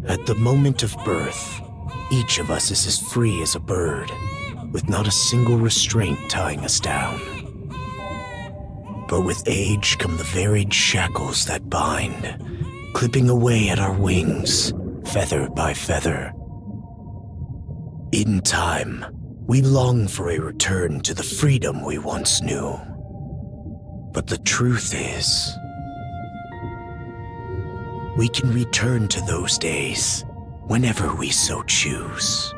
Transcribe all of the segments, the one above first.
At the moment of birth, each of us is as free as a bird, with not a single restraint tying us down. But with age come the varied shackles that bind, clipping away at our wings, feather by feather. In time, we long for a return to the freedom we once knew. But the truth is, we can return to those days whenever we so choose.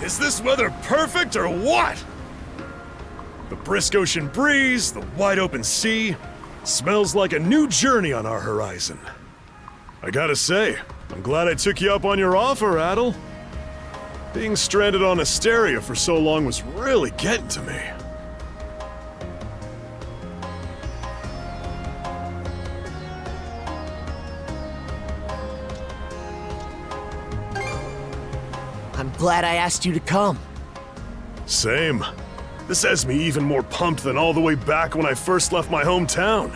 Is this weather perfect or what? The brisk ocean breeze, the wide open sea, smells like a new journey on our horizon. I gotta say, I'm glad I took you up on your offer, Adel. Being stranded on Asteria for so long was really getting to me. I'm glad I asked you to come. Same. This has me even more pumped than all the way back when I first left my hometown.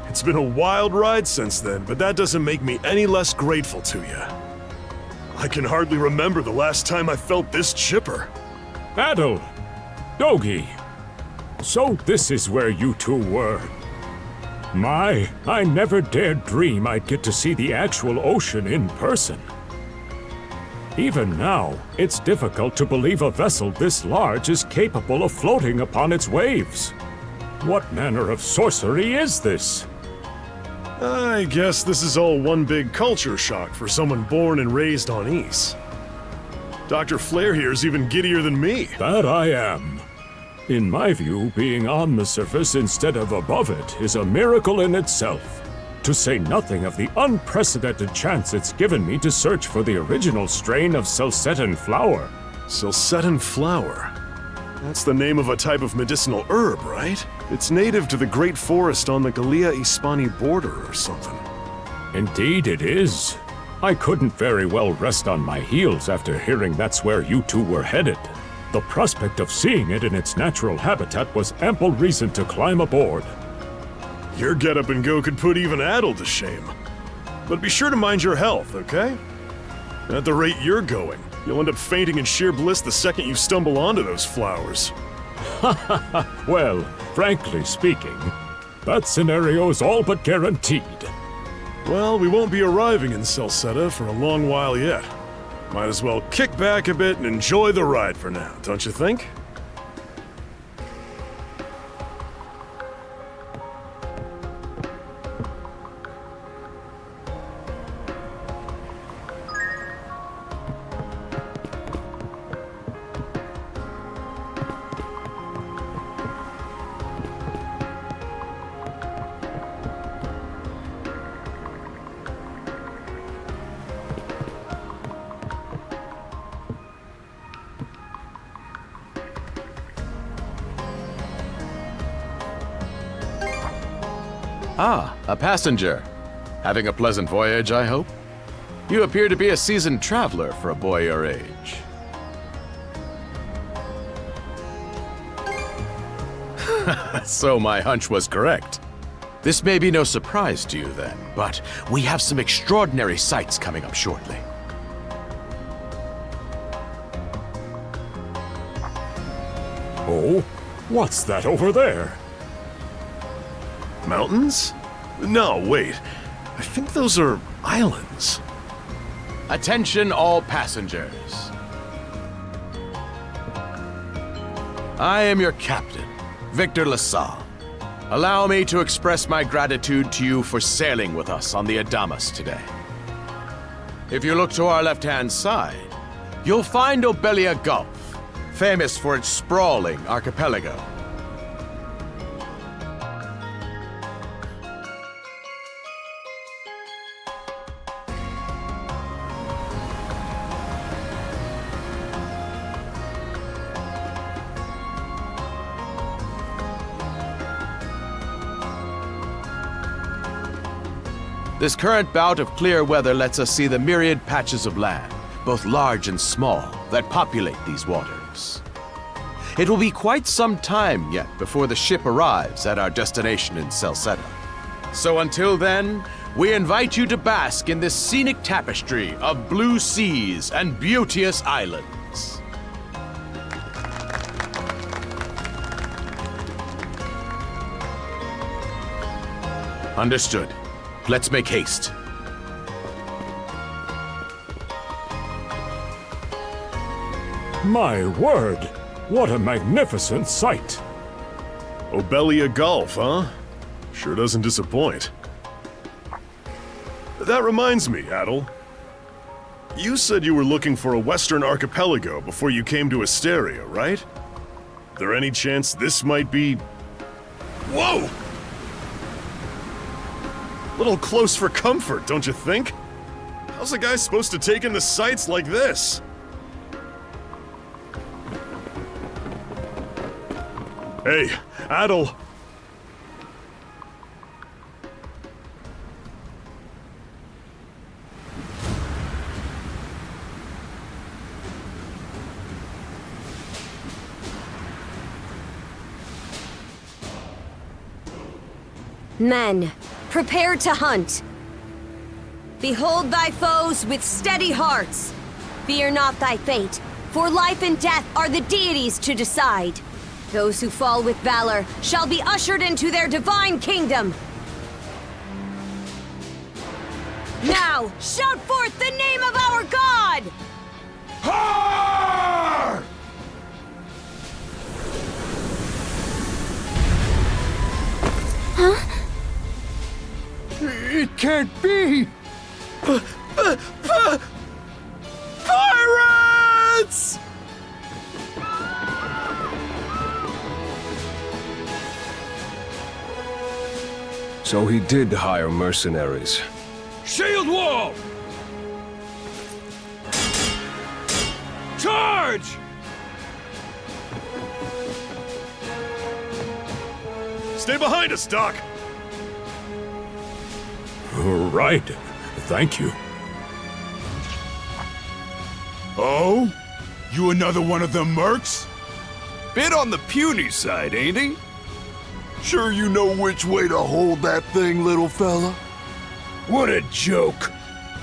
It's been a wild ride since then, but that doesn't make me any less grateful to you. I can hardly remember the last time I felt this chipper. Adel! Dogi! So this is where you two were. My, I never dared dream I'd get to see the actual ocean in person. Even now, it's difficult to believe a vessel this large is capable of floating upon its waves. What manner of sorcery is this? I guess this is all one big culture shock for someone born and raised on Ys. Dr. Flair here's even giddier than me. That I am. In my view, being on the surface instead of above it is a miracle in itself. To say nothing of the unprecedented chance it's given me to search for the original strain of Selcetan flower. Selcetan flower? That's the name of a type of medicinal herb, right? It's native to the Great Forest on the Gallia-Hispani border or something. Indeed it is. I couldn't very well rest on my heels after hearing that's where you two were headed. The prospect of seeing it in its natural habitat was ample reason to climb aboard. Your get-up and go could put even Adel to shame. But be sure to mind your health, okay? At the rate you're going, you'll end up fainting in sheer bliss the second you stumble onto those flowers. Well, frankly speaking, that scenario is all but guaranteed. Well, we won't be arriving in Celceta for a long while yet. Might as well kick back a bit and enjoy the ride for now, don't you think? Ah, a passenger. Having a pleasant voyage, I hope? You appear to be a seasoned traveler for a boy your age. So my hunch was correct. This may be no surprise to you then, but we have some extraordinary sights coming up shortly. Oh, what's that over there? Mountains? No, wait. I think those are islands. Attention all passengers. I am your captain, Victor LaSalle. Allow me to express my gratitude to you for sailing with us on the Adamas today. If you look to our left-hand side, you'll find Obelia Gulf, famous for its sprawling archipelago. This current bout of clear weather lets us see the myriad patches of land, both large and small, that populate these waters. It will be quite some time yet before the ship arrives at our destination in Celceta. So until then, we invite you to bask in this scenic tapestry of blue seas and beauteous islands. Understood. Let's make haste. My word! What a magnificent sight! Obelia Gulf, huh? Sure doesn't disappoint. That reminds me, Adel. You said you were looking for a western archipelago before you came to Asteria, right? There any chance this might be... Whoa! Little close for comfort, don't you think? How's a guy supposed to take in the sights like this? Hey, Adel! Men, prepare to hunt. Behold thy foes with steady hearts. Fear not thy fate, for life and death are the deities to decide. Those who fall with valor shall be ushered into their divine kingdom. Now, shout forth the name of our God! Har! It can't be! Pirates! So he did hire mercenaries. Shield wall! Charge! Stay behind us, Doc! Right. Thank you. Oh? You another one of them mercs? Bit on the puny side, ain't he? Sure you know which way to hold that thing, little fella? What a joke.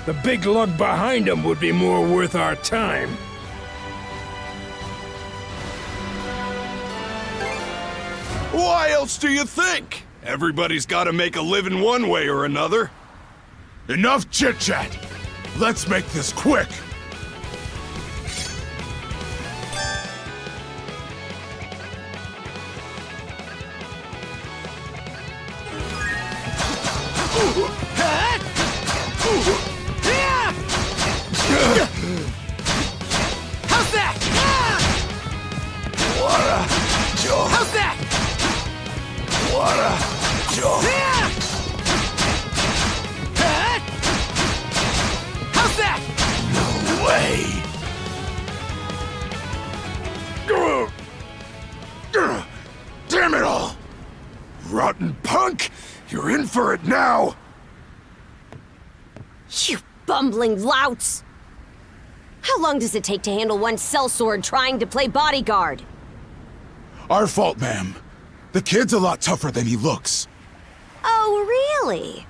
The big lug behind him would be more worth our time. Why else do you think? Everybody's gotta make a living one way or another. Enough chit-chat! Let's make this quick! How's that? What a joke! How's that? What a joke! How's that? Way! Damn it all! Rotten punk! You're in for it now! You bumbling louts! How long does it take to handle one sellsword trying to play bodyguard? Our fault, ma'am. The kid's a lot tougher than he looks. Oh, really?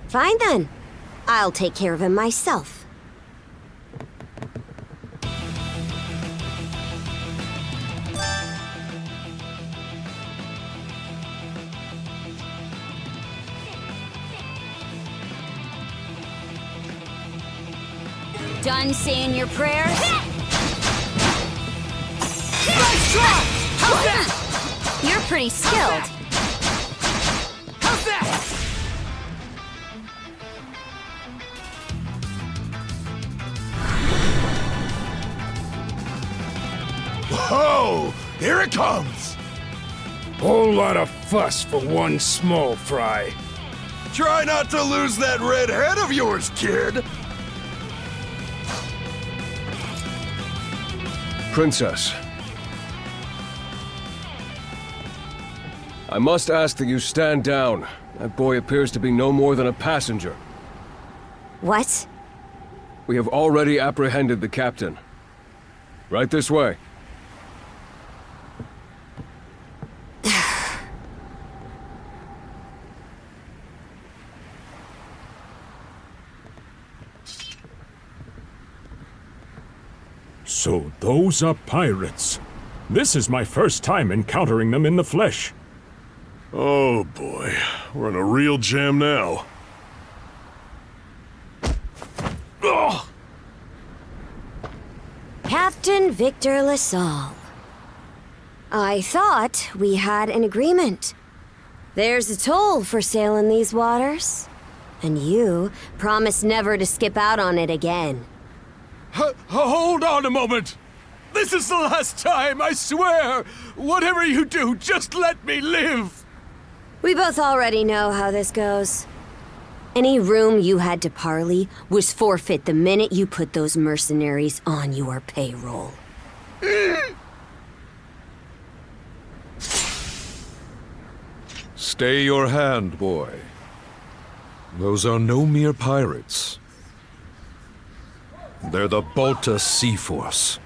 Fine then. I'll take care of him myself. Done saying your prayers? Nice try! How's that? You're pretty skilled. How's that? Whoa! Here it comes! Whole lot of fuss for one small fry. Try not to lose that red head of yours, kid! Princess. I must ask that you stand down. That boy appears to be no more than a passenger. What? We have already apprehended the captain. Right this way. So those are pirates. This is my first time encountering them in the flesh. Oh boy, we're in a real jam now. Ugh. Captain Victor LaSalle. I thought we had an agreement. There's a toll for sailing these waters. And you promised never to skip out on it again. Hold on a moment! This is the last time, I swear! Whatever you do, just let me live! We both already know how this goes. Any room you had to parley was forfeit the minute you put those mercenaries on your payroll. Stay your hand, boy. Those are no mere pirates. They're the Balta Sea Force.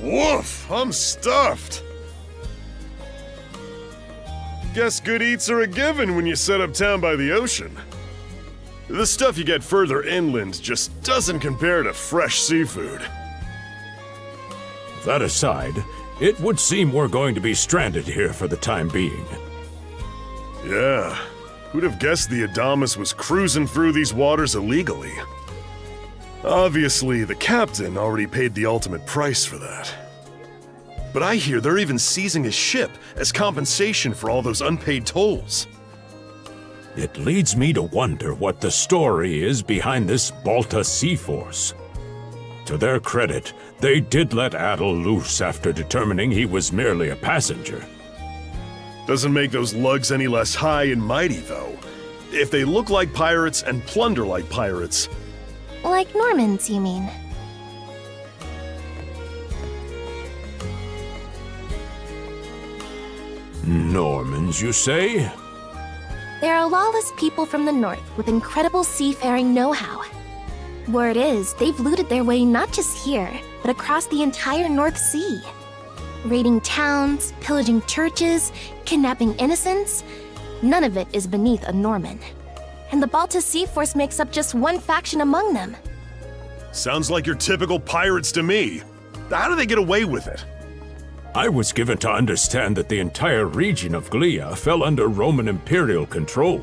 Woof! I'm stuffed! Guess good eats are a given when you set up town by the ocean. The stuff you get further inland just doesn't compare to fresh seafood. That aside, it would seem we're going to be stranded here for the time being. Yeah, who'd have guessed the Adamas was cruising through these waters illegally? Obviously, the captain already paid the ultimate price for that. But I hear they're even seizing his ship as compensation for all those unpaid tolls. It leads me to wonder what the story is behind this Balta Sea Force. To their credit, they did let Adel loose after determining he was merely a passenger. Doesn't make those lugs any less high and mighty, though. If they look like pirates and plunder like pirates, Like Normans, you mean? Normans, you say? They're a lawless people from the north with incredible seafaring know-how. Word is, they've looted their way not just here, but across the entire North Sea. Raiding towns, pillaging churches, kidnapping innocents. None of it is beneath a Norman. And the Balta Sea Force makes up just one faction among them. sounds like your typical pirates to me. How do they get away with it? I was given to understand that the entire region of Glia fell under Roman imperial control.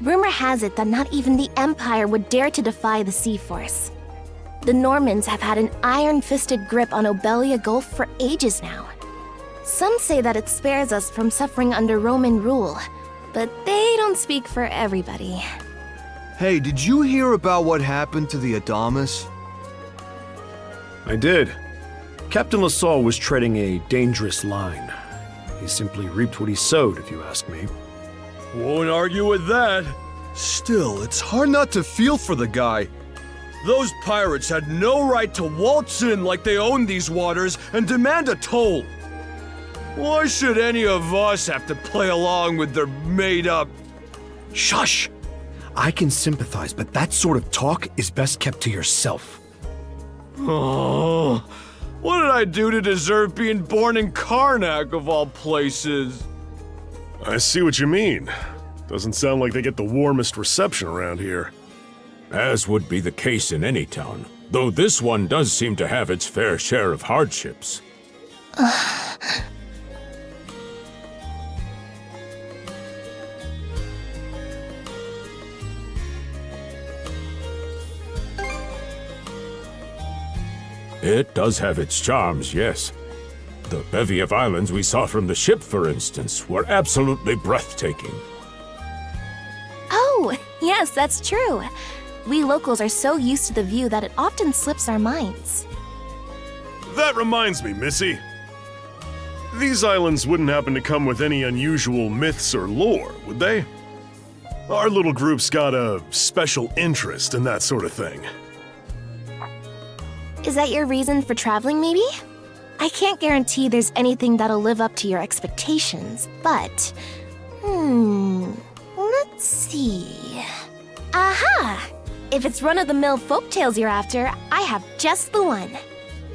Rumor has it that not even the Empire would dare to defy the Sea Force. The Normans have had an iron-fisted grip on Obelia Gulf for ages now. Some say that it spares us from suffering under Roman rule, but they don't speak for everybody. Hey, did you hear about what happened to the Adamas? I did. Captain LaSalle was treading a dangerous line. He simply reaped what he sowed, if you ask me. Won't argue with that. Still, it's hard not to feel for the guy. Those pirates had no right to waltz in like they owned these waters and demand a toll. Why should any of us have to play along with their made-up... Shush! I can sympathize, but that sort of talk is best kept to yourself. Oh, what did I do to deserve being born in Karnak, of all places? I see what you mean. Doesn't sound like they get the warmest reception around here. As would be the case in any town, though this one does seem to have its fair share of hardships. It does have its charms, yes. The bevy of islands we saw from the ship, for instance, were absolutely breathtaking. Oh, yes, that's true. We locals are so used to the view that it often slips our minds. That reminds me, Missy. These islands wouldn't happen to come with any unusual myths or lore, would they? Our little group's got a special interest in that sort of thing. Is that your reason for traveling, maybe? I can't guarantee there's anything that'll live up to your expectations, but... let's see... Aha! If it's run-of-the-mill folktales you're after, I have just the one.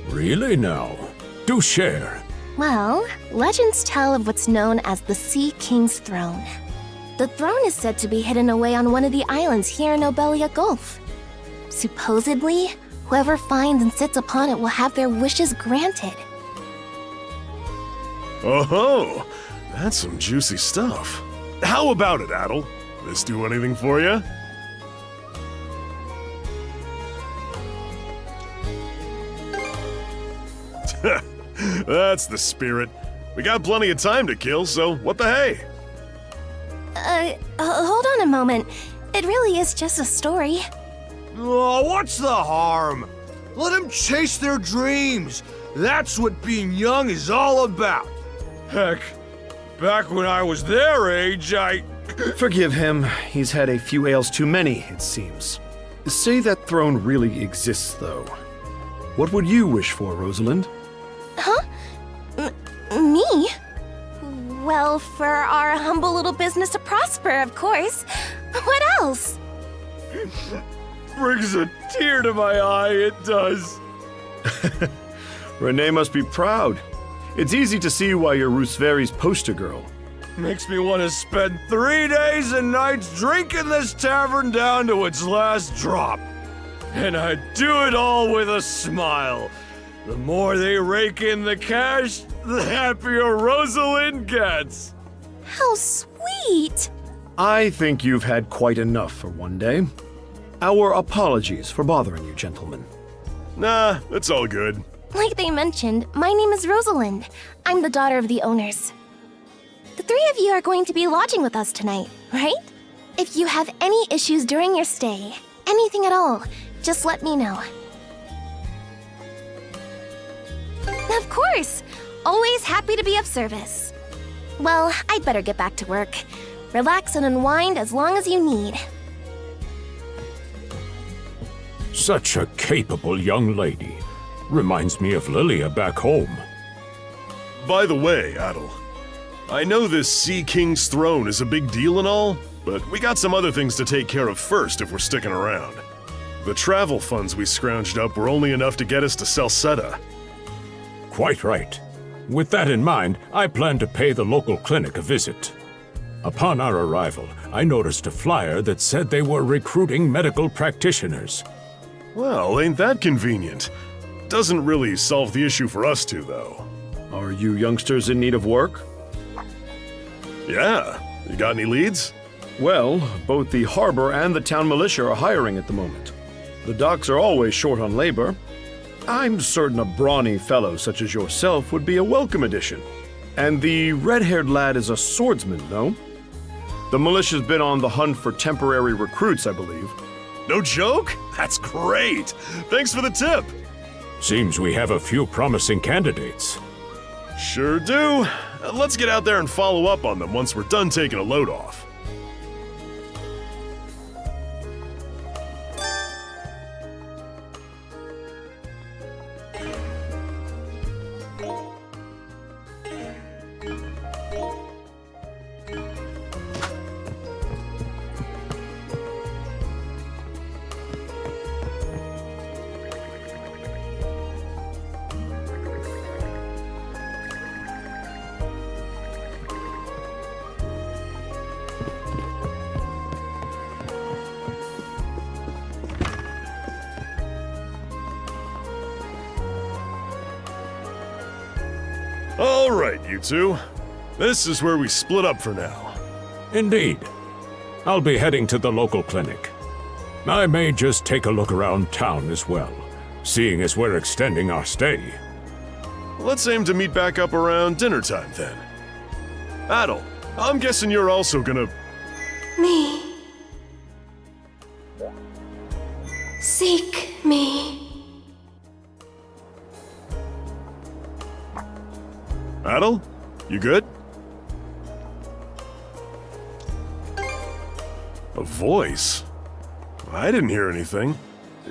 Really now? Do share. Well, legends tell of what's known as the Sea King's Throne. The throne is said to be hidden away on one of the islands here in Obelia Gulf. Supposedly, whoever finds and sits upon it will have their wishes granted. Oh, that's some juicy stuff. How about it, Adel? This do anything for you? That's the spirit. We got plenty of time to kill, so what the hey? Hold on a moment. It really is just a story. Oh, what's the harm? Let them chase their dreams. That's what being young is all about. Heck, back when I was their age, Forgive him. He's had a few ales too many, it seems. Say that throne really exists, though. What would you wish for, Rosalind? Huh? Me? Well, for our humble little business to prosper, of course. What else? brings a tear to my eye, it does. Renee must be proud. It's easy to see why you're Rooseveri's poster girl. Makes me want to spend 3 days and nights drinking this tavern down to its last drop. And I do it all with a smile. The more they rake in the cash, the happier Rosalind gets. How sweet! I think you've had quite enough for one day. Our apologies for bothering you, gentlemen. Nah, it's all good. Like they mentioned, my name is Rosalind. I'm the daughter of the owners. The three of you are going to be lodging with us tonight, right? If you have any issues during your stay, anything at all, just let me know. Of course! Always happy to be of service. Well, I'd better get back to work. Relax and unwind as long as you need. Such a capable young lady. Reminds me of Lilia back home. By the way, Adel, I know this Sea King's throne is a big deal and all, but we got some other things to take care of first if we're sticking around. The travel funds we scrounged up were only enough to get us to Salsetta. Quite right. With that in mind, I plan to pay the local clinic a visit. Upon our arrival, I noticed a flyer that said they were recruiting medical practitioners. Well, ain't that convenient? Doesn't really solve the issue for us two, though. Are you youngsters in need of work? Yeah. You got any leads? Well, both the harbor and the town militia are hiring at the moment. The docks are always short on labor. I'm certain a brawny fellow such as yourself would be a welcome addition. And the red-haired lad is a swordsman, no? The militia's been on the hunt for temporary recruits, I believe. No joke? That's great! Thanks for the tip! Seems we have a few promising candidates. Sure do. Let's get out there and follow up on them once we're done taking a load off. All right, you two. This is where we split up for now. Indeed. I'll be heading to the local clinic. I may just take a look around town as well, seeing as we're extending our stay. Let's aim to meet back up around dinner time then. Adel, I'm guessing you're also gonna... Me. Seek me. Adel? You good? A voice? I didn't hear anything.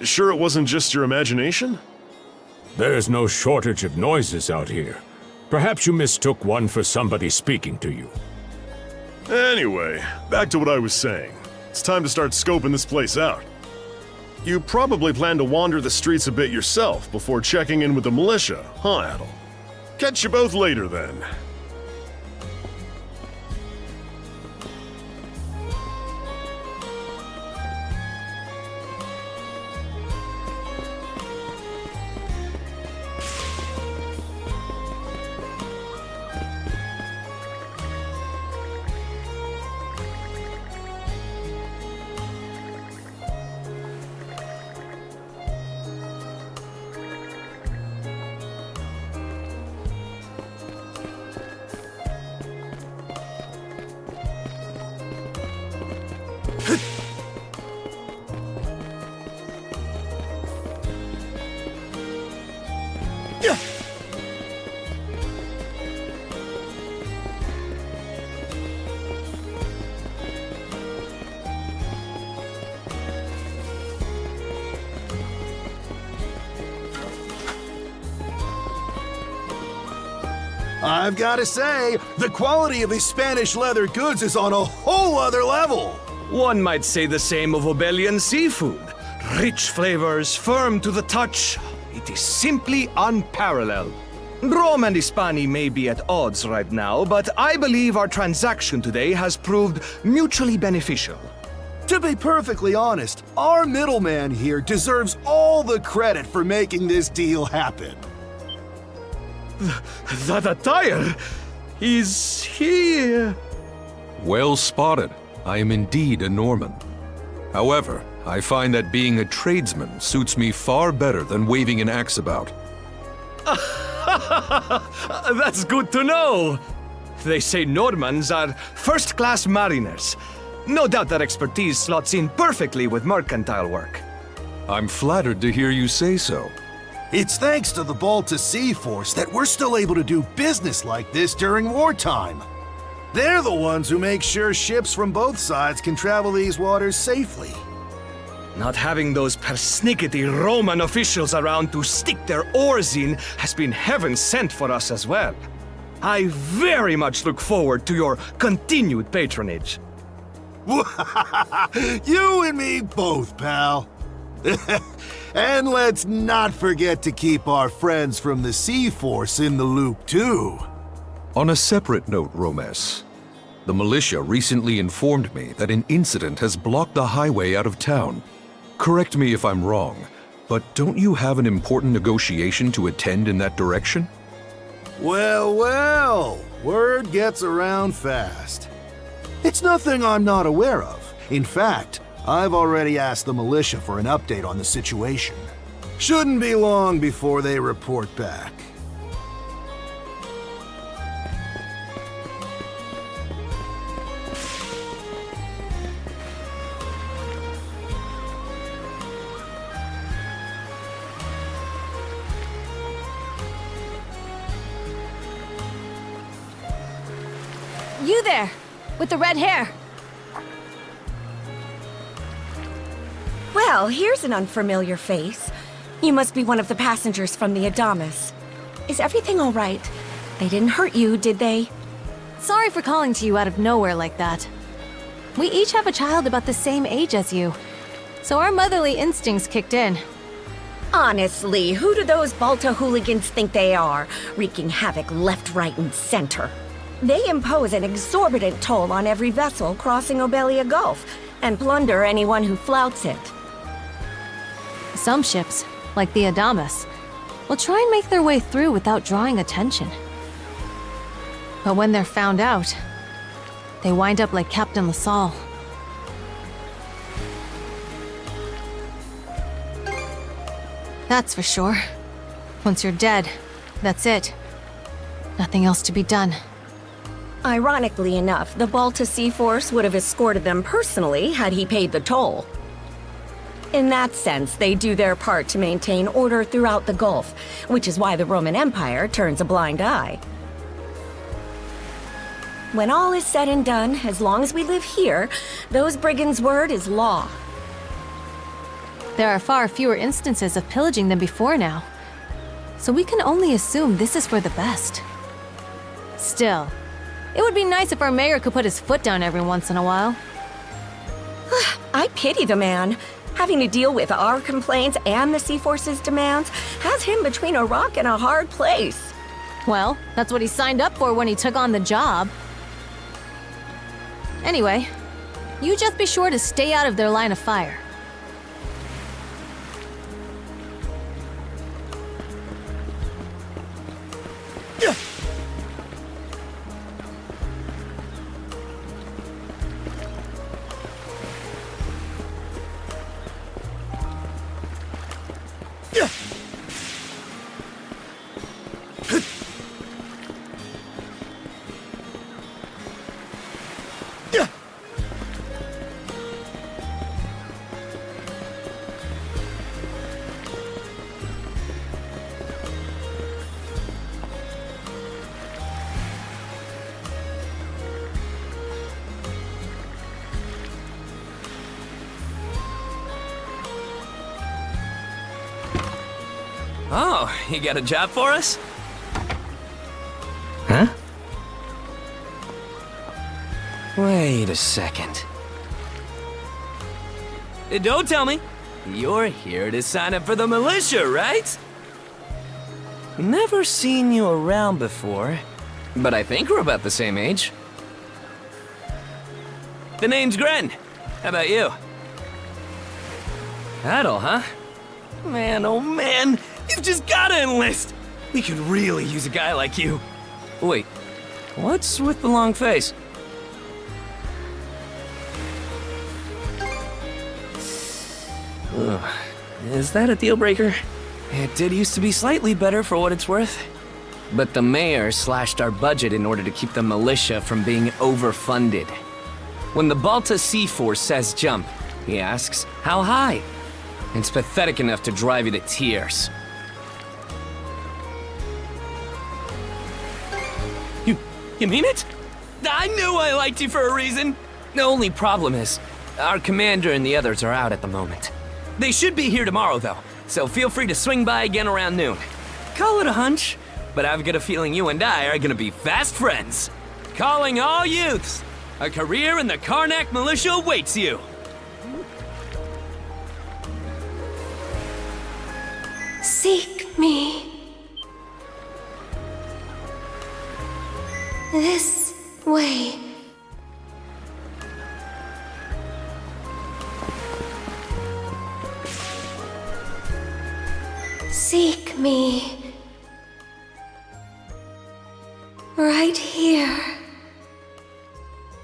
Sure it wasn't just your imagination? There's no shortage of noises out here. Perhaps you mistook one for somebody speaking to you. Anyway, back to what I was saying. It's time to start scoping this place out. You probably plan to wander the streets a bit yourself before checking in with the militia, huh, Adel? Catch you both later, then. I've got to say, the quality of these Spanish leather goods is on a whole other level. One might say the same of Obelian seafood. Rich flavors, firm to the touch. It is simply unparalleled. Rome and Hispani may be at odds right now, but I believe our transaction today has proved mutually beneficial. To be perfectly honest, our middleman here deserves all the credit for making this deal happen. That attire is here. Well spotted. I am indeed a Norman. However, I find that being a tradesman suits me far better than waving an axe about. That's good to know. They say Normans are first-class mariners. No doubt that expertise slots in perfectly with mercantile work. I'm flattered to hear you say so. It's thanks to the Balta Sea Force that we're still able to do business like this during wartime. They're the ones who make sure ships from both sides can travel these waters safely. Not having those persnickety Roman officials around to stick their oars in has been heaven sent for us as well. I very much look forward to your continued patronage. You and me both, pal. And let's not forget to keep our friends from the Sea Force in the loop, too. On a separate note, Romes, the militia recently informed me that an incident has blocked the highway out of town. Correct me if I'm wrong, but don't you have an important negotiation to attend in that direction? Well, word gets around fast. It's nothing I'm not aware of. In fact, I've already asked the militia for an update on the situation. Shouldn't be long before they report back. You there, with the red hair. Well, here's an unfamiliar face. You must be one of the passengers from the Adamas. Is everything all right? They didn't hurt you, did they? Sorry for calling to you out of nowhere like that. We each have a child about the same age as you, so our motherly instincts kicked in. Honestly, who do those Balta hooligans think they are, wreaking havoc left, right, and center? They impose an exorbitant toll on every vessel crossing Obelia Gulf, and plunder anyone who flouts it. Some ships, like the Adamas, will try and make their way through without drawing attention. But when they're found out, they wind up like Captain LaSalle. That's for sure. Once you're dead, that's it. Nothing else to be done. Ironically enough, the Balta Sea Force would have escorted them personally had he paid the toll. In that sense, they do their part to maintain order throughout the Gulf, which is why the Roman Empire turns a blind eye. When all is said and done, as long as we live here, those brigands' word is law. There are far fewer instances of pillaging than before now, so we can only assume this is for the best. Still, it would be nice if our mayor could put his foot down every once in a while. I pity the man. Having to deal with our complaints and the Sea Force's demands has him between a rock and a hard place. Well, that's what he signed up for when he took on the job. Anyway, you just be sure to stay out of their line of fire. Oh, you got a job for us? Huh? Wait a second. Don't tell me. You're here to sign up for the militia, right? Never seen you around before, but I think we're about the same age. The name's Gren. How about you? Adel, huh? Man, oh man, you've just gotta enlist! We could really use a guy like you. Wait, what's with the long face? Ugh, is that a deal breaker? It did used to be slightly better for what it's worth. But the mayor slashed our budget in order to keep the militia from being overfunded. When the Balta Sea Force says jump, he asks, how high? It's pathetic enough to drive you to tears. You mean it? I knew I liked you for a reason. The only problem is, our commander and the others are out at the moment. They should be here tomorrow, though, so feel free to swing by again around noon. Call it a hunch, but I've got a feeling you and I are gonna be fast friends. Calling all youths, a career in the Karnak militia awaits you. Seek me. This way. Seek me. Right here.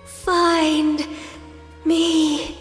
Find me.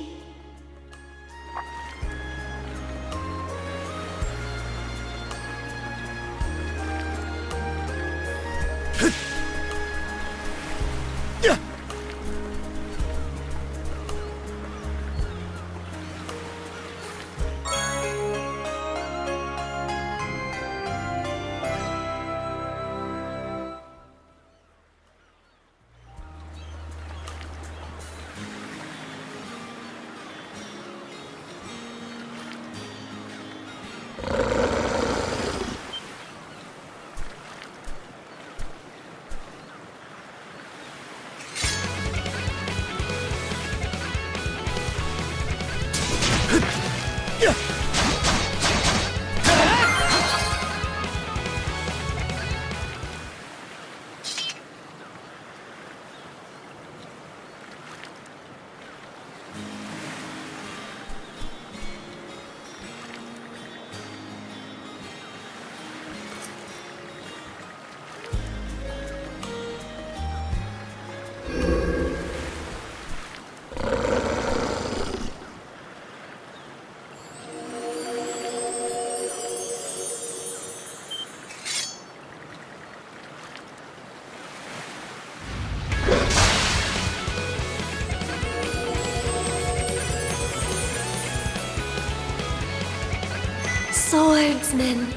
Swordsman,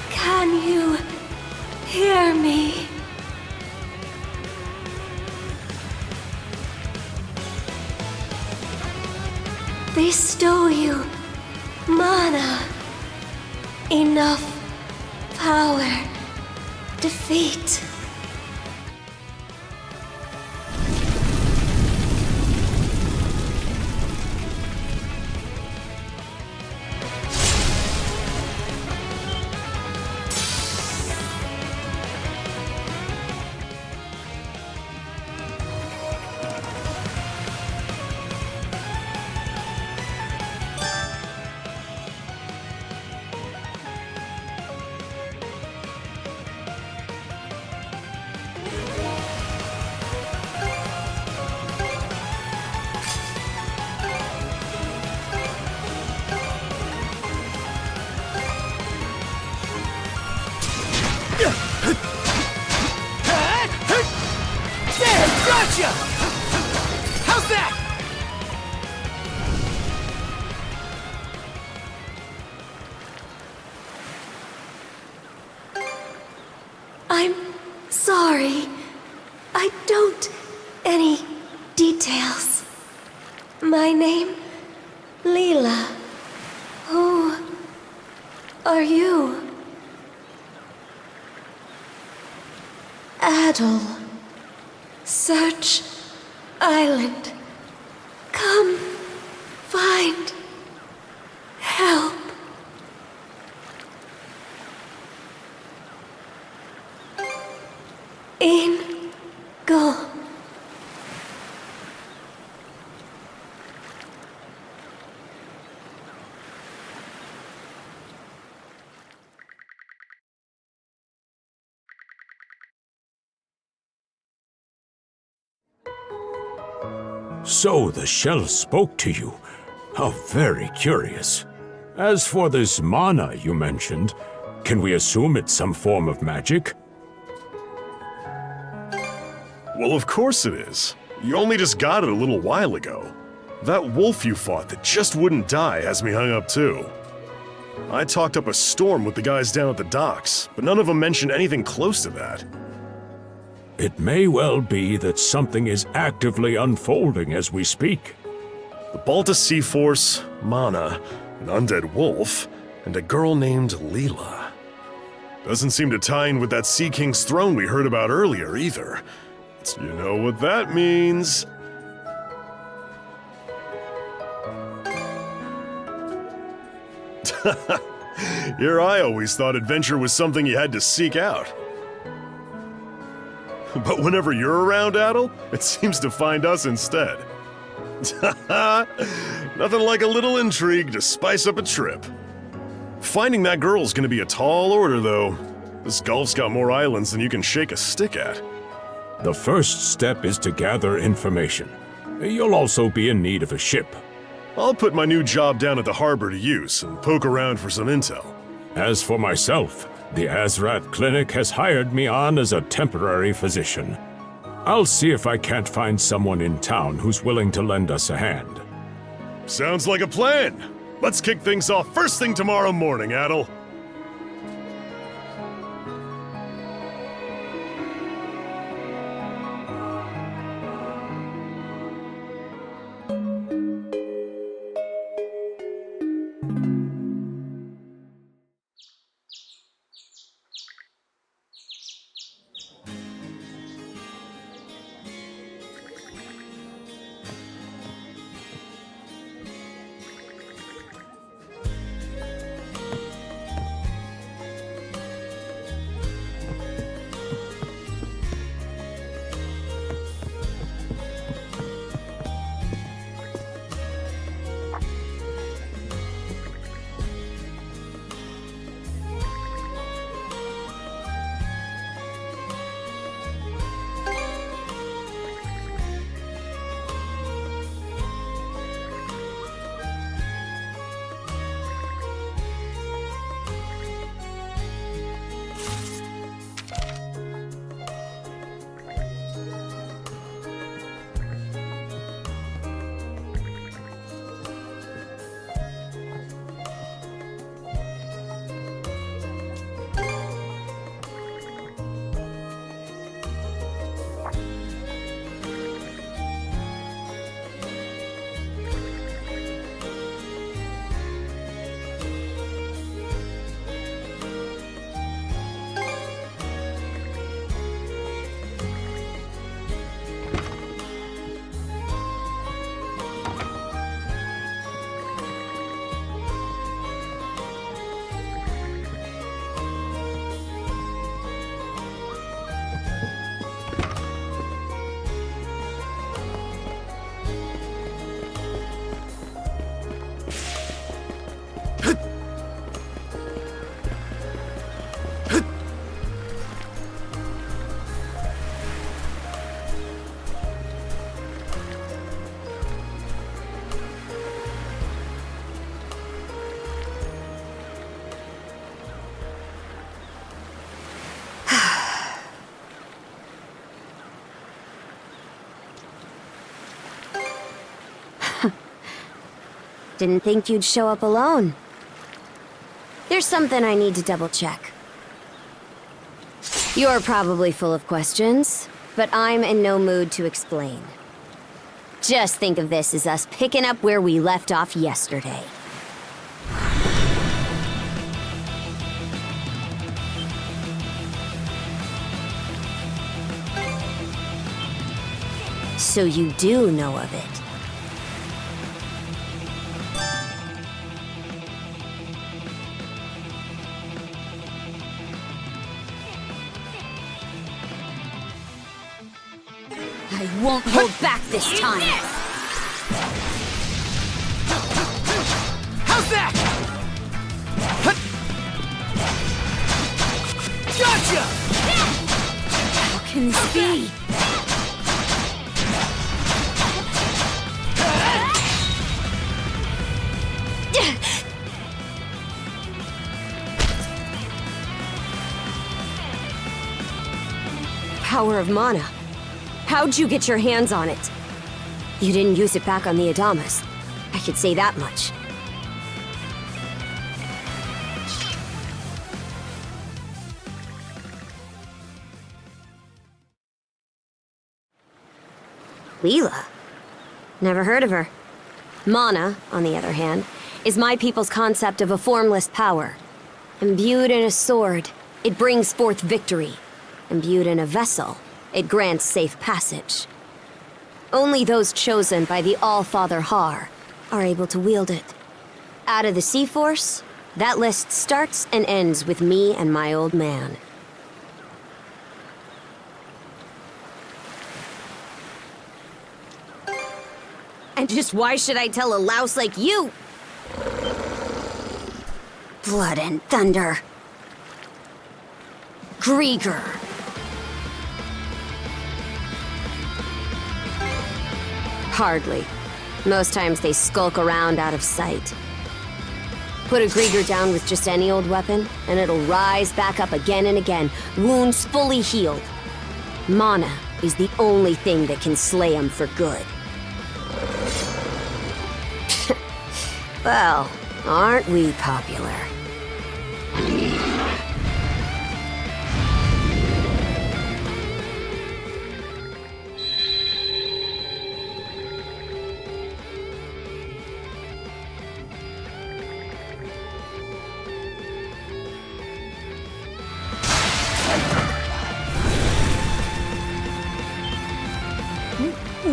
can you hear me? Bestow you mana, enough power, defeat. Gotcha! How's that? I'm sorry. I don't any details. My name, Leela. Who are you? Adel. Search Island. Come find help. In go. So the shell spoke to you. How very curious. As for this mana you mentioned, can we assume it's some form of magic? Well, of course it is. You only just got it a little while ago. That wolf you fought that just wouldn't die has me hung up too. I talked up a storm with the guys down at the docks, but none of them mentioned anything close to that. It may well be that something is actively unfolding as we speak. The Balta Sea Force, Mana, an undead wolf, and a girl named Leela. Doesn't seem to tie in with that Sea King's throne we heard about earlier, either. You know what that means. Here I always thought adventure was something you had to seek out. But whenever you're around, Adel, it seems to find us instead. Nothing like a little intrigue to spice up a trip. Finding that girl's gonna be a tall order, though. This Gulf's got more islands than you can shake a stick at. The first step is to gather information. You'll also be in need of a ship. I'll put my new job down at the harbor to use and poke around for some intel. As for myself, the Azrat Clinic has hired me on as a temporary physician. I'll see if I can't find someone in town who's willing to lend us a hand. Sounds like a plan. Let's kick things off first thing tomorrow morning, Adel. Didn't think you'd show up alone. There's something I need to double check. You're probably full of questions, but I'm in no mood to explain. Just think of this as us picking up where we left off yesterday. So you do know of it. I won't hold back this time. How's that? Gotcha! How can this be? Power of mana. How'd you get your hands on it? You didn't use it back on the Adamas. I could say that much. Leela? Never heard of her. Mana, on the other hand, is my people's concept of a formless power. Imbued in a sword, it brings forth victory. Imbued in a vessel, it grants safe passage. Only those chosen by the All-Father Har are able to wield it. Out of the Sea Force, that list starts and ends with me and my old man. And just why should I tell a louse like you? Blood and thunder. Grieger. Hardly. Most times they skulk around out of sight. Put a Grieger down with just any old weapon, and it'll rise back up again and again, wounds fully healed. Mana is the only thing that can slay him for good. Well, aren't we popular?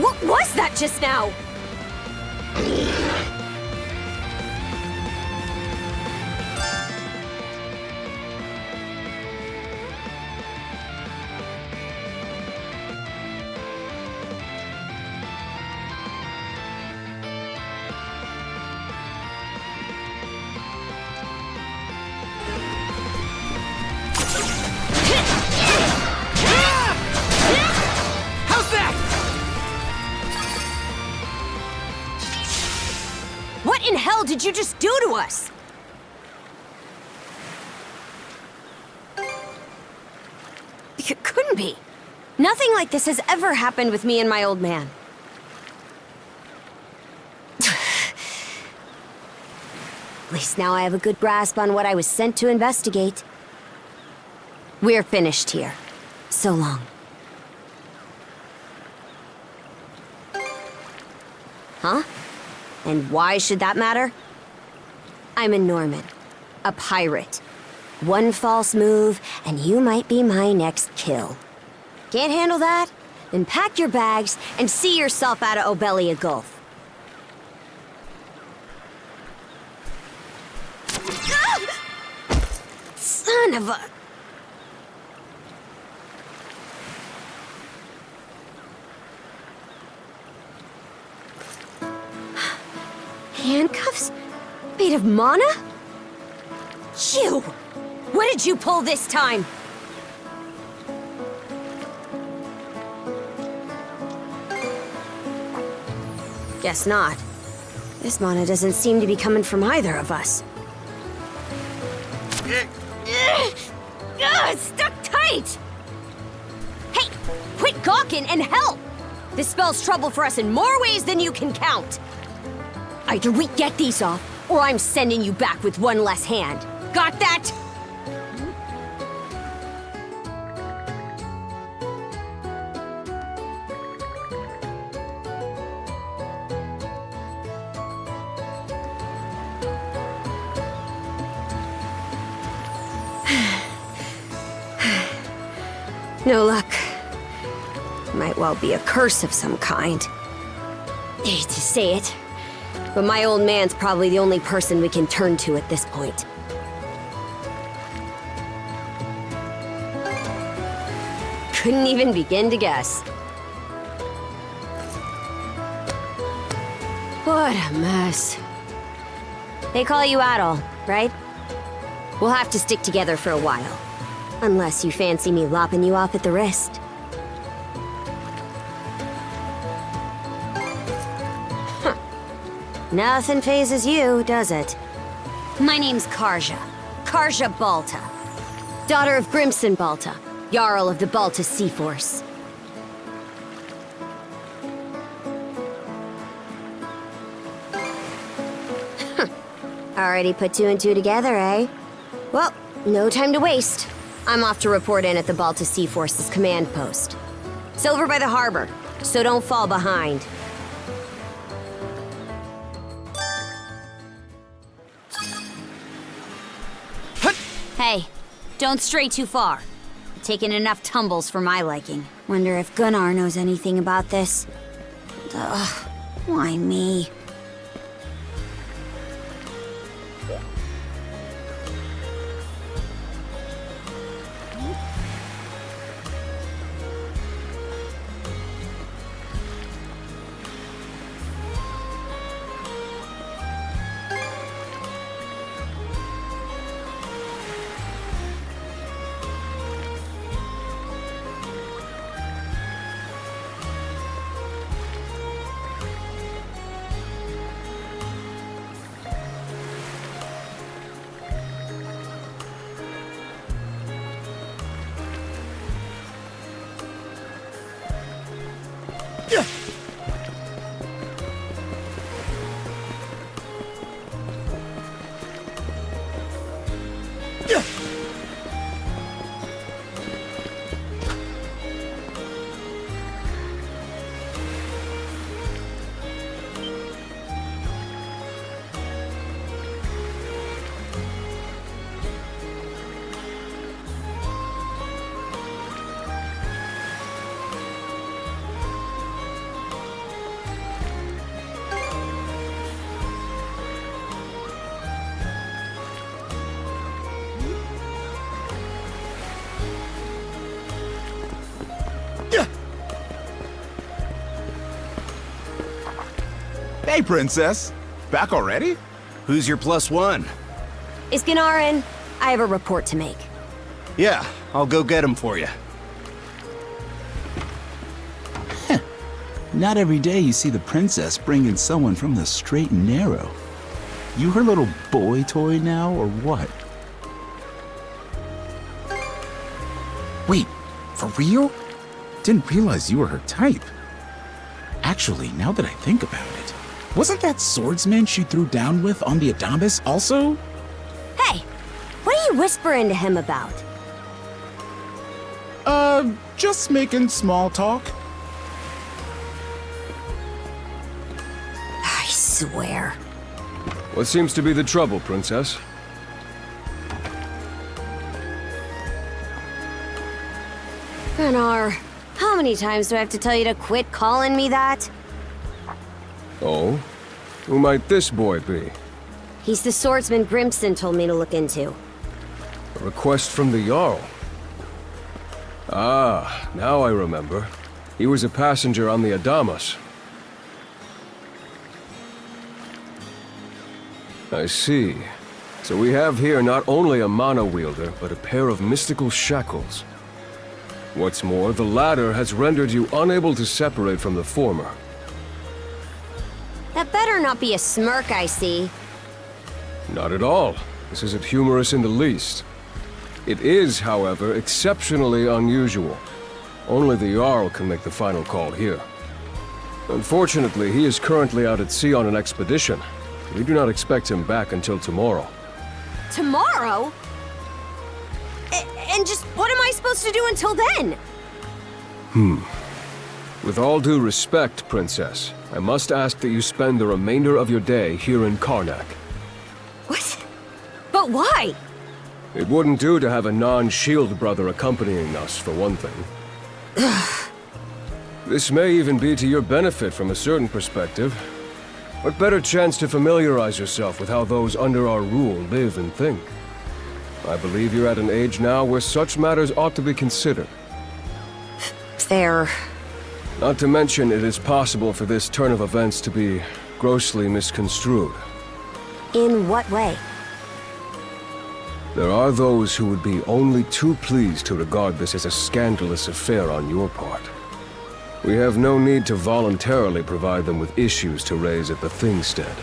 What was that just now? How's that? What in hell did you just do to us? It couldn't be. Nothing like this has ever happened with me and my old man. At least now I have a good grasp on what I was sent to investigate. We're finished here. So long. Huh? And why should that matter? I'm a Norman. A pirate. One false move, and you might be my next kill. Can't handle that? Then pack your bags and see yourself out of Obelia Gulf. Son of a... Handcuffs? Made of mana? You! What did you pull this time? Guess not. This mana doesn't seem to be coming from either of us. It's stuck tight! Hey, quit gawking and help! This spells trouble for us in more ways than you can count. Either we get these off, or I'm sending you back with one less hand. Got that? No luck. Might well be a curse of some kind. Hate to say it, but my old man's probably the only person we can turn to at this point. Couldn't even begin to guess. What a mess. They call you Adol, right? We'll have to stick together for a while. Unless you fancy me lopping you off at the wrist. Huh. Nothing phases you, does it? My name's Karja. Karja Balta. Daughter of Grimson Balta, Jarl of the Balta Sea Force. Already put two and two together, eh? Well, no time to waste. I'm off to report in at the Balta Sea Force's command post. It's over by the harbor. so don't fall behind. Hey, don't stray too far. You've taken enough tumbles for my liking. Wonder if Gunnar knows anything about this. Ugh, why me? Hey, Princess. Back already? Who's your +1? Is Gunnar in? I have a report to make. Yeah, I'll go get him for you. Not every day you see the princess bring in someone from the straight and narrow. You her little boy toy now, or what? Wait, for real? Didn't realize you were her type. Actually, now that I think about it, wasn't that swordsman she threw down with on the Adamas also? Hey, what are you whispering to him about? Just making small talk. I swear. What seems to be the trouble, Princess? Gunnar, how many times do I have to tell you to quit calling me that? Oh? Who might this boy be? He's the swordsman Grimson told me to look into. A request from the Jarl. Ah, now I remember. He was a passenger on the Adamas. I see. So we have here not only a mana wielder, but a pair of mystical shackles. What's more, the latter has rendered you unable to separate from the former. That better not be a smirk I see. Not at all. This isn't humorous in the least. It is, however, exceptionally unusual. Only the Jarl can make the final call here. Unfortunately, he is currently out at sea on an expedition. We do not expect him back until tomorrow. Tomorrow? And just what am I supposed to do until then? With all due respect, Princess, I must ask that you spend the remainder of your day here in Karnak. What? But why? It wouldn't do to have a non-shield brother accompanying us, for one thing. This may even be to your benefit from a certain perspective. What better chance to familiarize yourself with how those under our rule live and think? I believe you're at an age now where such matters ought to be considered. Fair. Not to mention, it is possible for this turn of events to be grossly misconstrued. In what way? There are those who would be only too pleased to regard this as a scandalous affair on your part. We have no need to voluntarily provide them with issues to raise at the Thingstead.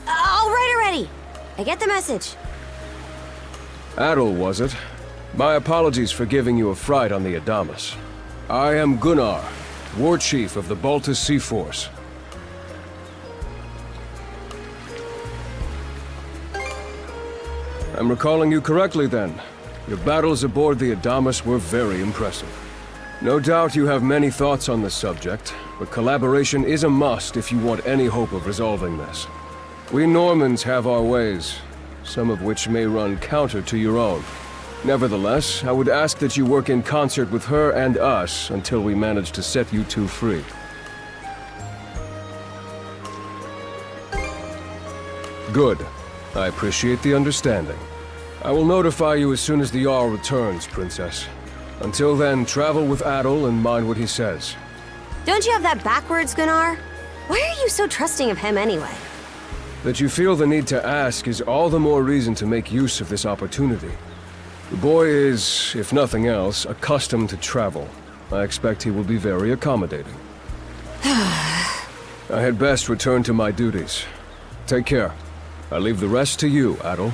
All right already. I get the message. Adel, was it? My apologies for giving you a fright on the Adamas. I am Gunnar, War Chief of the Balta Sea Force. I'm recalling you correctly then. Your battles aboard the Adamas were very impressive. No doubt you have many thoughts on the subject, but collaboration is a must if you want any hope of resolving this. We Normans have our ways, some of which may run counter to your own. Nevertheless, I would ask that you work in concert with her and us until we manage to set you two free. Good. I appreciate the understanding. I will notify you as soon as the Jarl returns, Princess. Until then, travel with Adol and mind what he says. Don't you have that backwards, Gunnar? Why are you so trusting of him anyway? That you feel the need to ask is all the more reason to make use of this opportunity. The boy is, if nothing else, accustomed to travel. I expect he will be very accommodating. I had best return to my duties. Take care. I leave the rest to you, Adol.